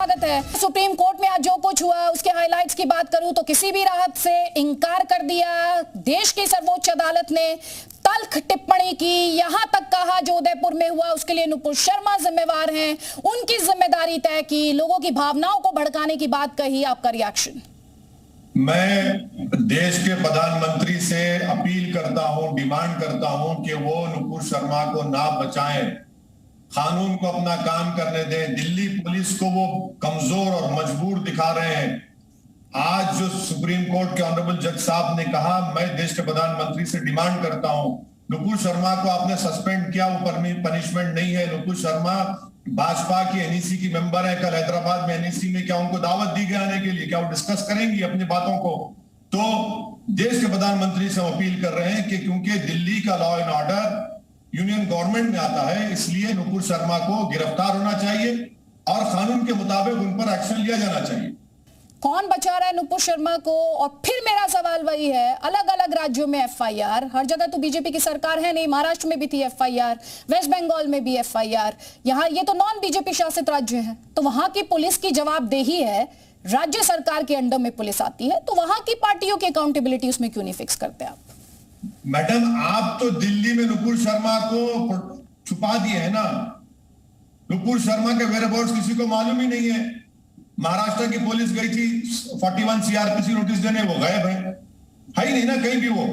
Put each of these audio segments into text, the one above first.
स्वागत है। Supreme court में आज जो कुछ हुआ उसके हाइलाइट्स की बात करूं तो किसी भी राहत से इंकार कर दिया। देश की सर्वोच्च अदालत ने तल्ख टिप्पणी की, यहां तक कहा जो उदयपुर में हुआ उसके लिए नुपुर शर्मा जिम्मेवार हैं, उनकी जिम्मेदारी तय की, लोगों की भावनाओं को भड़काने की बात कही। आपका रिएक्शन? मैं देश के प्रधानमंत्री से अपील करता हूं, डिमांड करता हूं कि वो नुपुर शर्मा को ना बचाएं, कानून को अपना काम करने दें। दिल्ली पुलिस को वो कमजोर और मजबूर दिखा रहे हैं। आज जो सुप्रीम कोर्ट के ऑनरेबल जज साहब ने कहा, मैं देश के प्रधानमंत्री से डिमांड करता हूं, नुपुर शर्मा को आपने सस्पेंड किया, वो पनिशमेंट नहीं है। नुपुर शर्मा भाजपा की एनईसी की मेंबर है। कल हैदराबाद में एनईसी में क्या उनको दावत दी गई आने के लिए? क्या वो डिस्कस करेंगी अपनी बातों को? तो देश के प्रधानमंत्री से अपील कर रहे हैं कि क्योंकि दिल्ली का law and order union government में आता है, इसलिए नुपुर शर्मा को गिरफ्तार होना चाहिए और कानून के मुताबिक उन पर एक्शन लिया जाना चाहिए। कौन बचा रहा है नुपुर शर्मा को? और फिर मेरा सवाल वही है, अलग अलग राज्यों में एफआईआर, हर जगह तो बीजेपी की सरकार है नहीं, महाराष्ट्र में भी थी एफआईआर, वेस्ट बंगाल में भी एफआईआर, यहाँ ये तो नॉन बीजेपी शासित राज्य है, तो वहां की पुलिस की जवाबदेही है, राज्य सरकार के अंडर में पुलिस आती है, तो वहां की पार्टियों की अकाउंटेबिलिटी उसमें क्यों नहीं फिक्स करते आप? मैडम, आप तो दिल्ली में नुपुर शर्मा को छुपा दिए है ना। नुपुर शर्मा के वेयरअबाउट्स किसी को मालूम ही नहीं है। महाराष्ट्र की पुलिस गई थी 41 सीआरपीसी नोटिस देने, वो गायब है ही नहीं ना कहीं भी। वो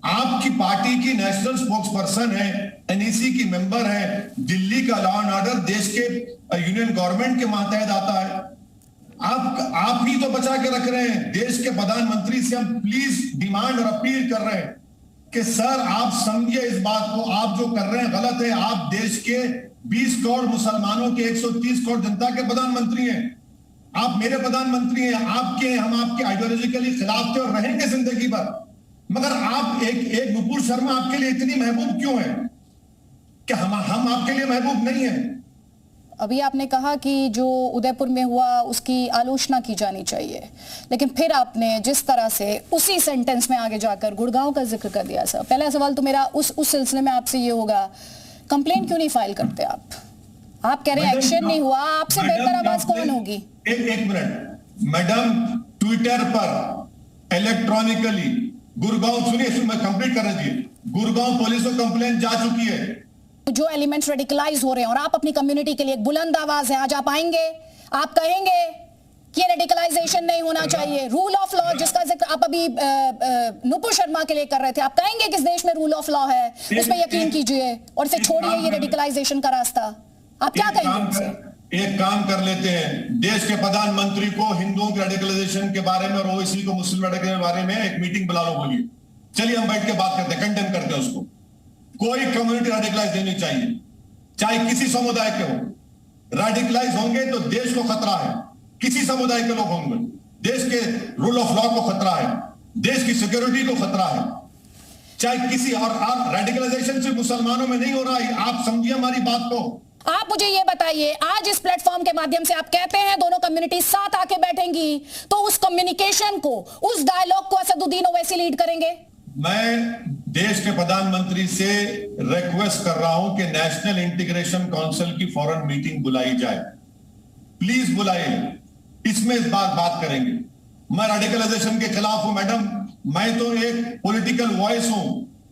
आपकी पार्टी की नेशनल स्पोक्स पर्सन है, एनईसी की मेंबर है। दिल्ली का लॉ एंड ऑर्डर देश के यूनियन गवर्नमेंट के मातहत आता है। आप ही तो बचा के रख रहे हैं। देश के प्रधानमंत्री से हम प्लीज डिमांड और अपील कर रहे हैं कि सर आप समझिए इस बात को, आप जो कर रहे हैं गलत है। आप देश के 20 करोड़ मुसलमानों के 130 करोड़ जनता के प्रधानमंत्री हैं। आप मेरे प्रधानमंत्री हैं, हम आपके आइडियोलॉजिकली खिलाफ थे और रहेंगे जिंदगी भर। मगर आप एक नुपुर शर्मा आपके लिए इतनी महबूब क्यों है कि हम आपके लिए महबूब नहीं है? अभी आपने कहा कि जो उदयपुर में हुआ उसकी आलोचना की जानी चाहिए, लेकिन फिर आपने जिस तरह से उसी सेंटेंस में आगे जाकर गुड़गांव का जिक्र कर दिया। सर, पहला सवाल तो मेरा उस सिलसिले में आपसे ये होगा, कंप्लेंट क्यों नहीं फाइल करते आप कह रहे हैं एक्शन नहीं हुआ, आपसे बेहतर आवाज कौन होगी? एक मिनट मैडम, ट्विटर पर इलेक्ट्रॉनिकली गुड़गांव, सुनिए मैं कंप्लीट कर रही थी, गुड़गांव पुलिस को कंप्लेंट जा चुकी है। जो एलिमेंट्स रेडिकलाइज हो रहे हैं और आप अपनी कम्युनिटी के लिए एक बुलंद आवाज है, आज आप आएंगे, आप कहेंगे कि रेडिकलाइजेशन नहीं होना चाहिए, रूल ऑफ लॉ जिसका जिक्र आप अभी नुपुर शर्मा के लिए कर रहे थे, आप कहेंगे कि इस देश में रूल ऑफ लॉ है, उस पर यकीन कीजिए और इसे छोड़िए ये रेडिकलाइजेशन का रास्ता। आप क्या कहेंगे? एक काम कर लेते हैं, देश के प्रधानमंत्री को हिंदुओं के रेडिकलाइजेशन के बारे में और ओवैसी को मुस्लिम रेडिकलाइजेशन के बारे में एक मीटिंग बुला लो, बोलिए, चलिए हम बैठ के बात करते हैं, कंडेम करते हैं उसको। कोई कम्युनिटी रेडिकलाइज देनी चाहिए, चाहे किसी समुदाय के हो। रेडिकलाइज होंगे तो देश को खतरा है, किसी समुदाय के लोग होंगे, देश के रूल ऑफ लॉ को खतरा है, देश की सिक्योरिटी को खतरा है, चाहे किसी और रेडिकलाइजेशन सिर्फ मुसलमानों में नहीं हो रहा है। आप समझिए हमारी बात को। आप मुझे ये बताइए, आज इस प्लेटफॉर्म के माध्यम से आप कहते हैं दोनों कम्युनिटी साथ आके बैठेंगी, तो उस कम्युनिकेशन को, उस डायलॉग को असदुद्दीन ओवैसी लीड करेंगे? मैं देश के प्रधानमंत्री से रिक्वेस्ट कर रहा हूं कि नेशनल इंटीग्रेशन काउंसिल की फौरन मीटिंग बुलाई जाए, प्लीज बुलाइए, इसमें इस बात करेंगे। मैं रेडिकलाइजेशन के खिलाफ हूं मैडम, मैं तो एक पॉलिटिकल वॉइस हूं।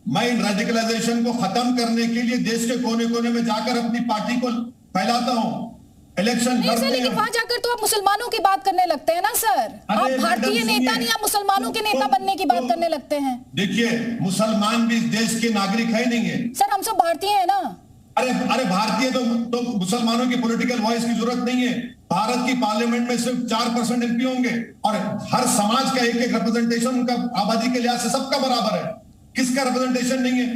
मैं इन रेडिकलाइजेशन को खत्म करने के लिए देश के कोने कोने में जाकर अपनी पार्टी को फैलाता हूं। इलेक्शन लड़ते हैं, लेकिन वहां जाकर तो आप मुसलमानों की बात करने लगते हैं ना सर। आप भारतीय नेता नहीं, आप मुसलमानों के नेता बनने की बात करने लगते हैं। देखिए, मुसलमान भी इस देश के नागरिक है नहीं है सर, हम सब भारतीय हैं ना। अरे भारतीय तो मुसलमानों की पॉलिटिकल वॉइस की जरूरत नहीं है। भारत की पार्लियामेंट में सिर्फ 4% एमपी होंगे और हर समाज का एक रिप्रेजेंटेशन उनका आबादी के लिहाज से सबका बराबर है। किसका रिप्रेजेंटेशन नहीं है?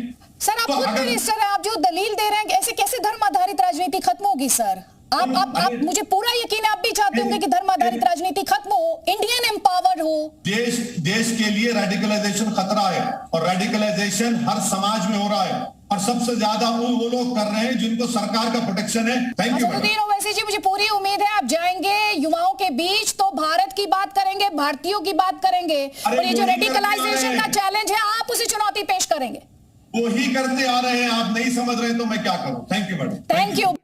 सर आप खुद करिए सर, आप जो दलील दे रहे हैं, ऐसे कैसे धर्म आधारित राजनीति खत्म होगी सर? आप मुझे पूरा यकीन है आप भी चाहते होंगे कि धर्म आधारित राजनीति खत्म हो, इंडियन एम्पावर हो। देश के लिए रेडिकलाइजेशन खतरा है और रेडिकलाइजेशन हर समाज में हो रहा है और सबसे ज्यादा वो लोग कर रहे हैं जिनको सरकार का प्रोटेक्शन है। थैंक यू असदुद्दीन ओवैसी जी, मुझे पूरी उम्मीद है आप जाएंगे युवाओं के बीच तो भारत की बात करेंगे, भारतीयों की बात करेंगे और ये जो रेडिकलाइजेशन का चैलेंज है आप उसे चुनौती पेश करेंगे। वो ही करते आ रहे हैं, आप नहीं समझ रहे तो मैं क्या करूं? Thank you madam. Thank you.